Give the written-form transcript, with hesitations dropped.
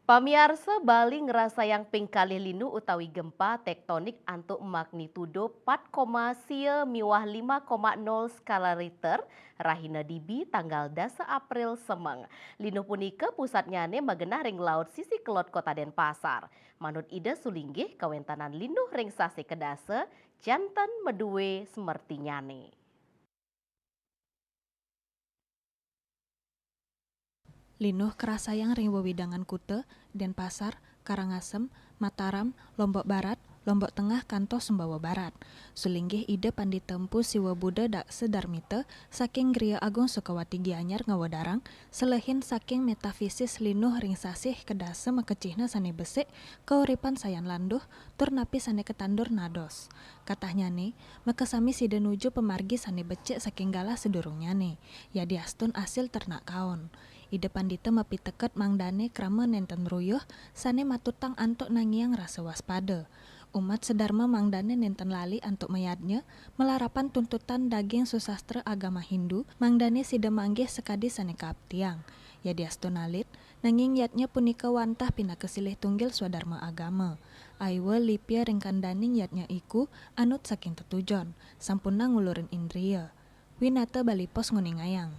Pamiarsa Bali ngerasa yang ping kali linu utawi gempa tektonik antuk magnitudo 4,0 miwah 5,0 skala Richter rahina dibi tanggal 10 April semeng. Linu punika pusatnyane magenah ring laut sisi kelot kota Denpasar. Manut ide sulinggih kawentanan linu ring sasi kedase jantan medue semertinyane. Linuh kerasayang ring wewidangan Kute, Denpasar, Karangasem, Mataram, Lombok Barat, Lombok Tengah kantos Sumbawa Barat. Sulinggih ide panditempu siwa Buddha dak sedarmite saking Gria Agung Sukawati Gianyar ngawadarang selehin saking metafisis linuh ring sasih kedase makecihna sane besik kauripan sayan landuh tur napi sane ketandur nados. Katahnya nih, makasami sida nuju pemargi sane becek saking galah sedurungnya nih, ya diastun asil ternak kaon. Ide pandita mapi teket mangdane krama nenten ruyuh sane matutang antuk nangiang rasa waspada. Umat sedharma mangdane nenten lali antuk mayadnya melarapan tuntutan daging susastra agama Hindu mangdane sida manggih sekadi sane kaaptiang. Ya diastonalit nanging yatnya punika wantah pina kesilih tunggil swadharma agama. Aiwa lipia ringkandaning yatnya iku anut saking tetujon sampuna ngulurin indria. Winata Bali Pos nguningayang.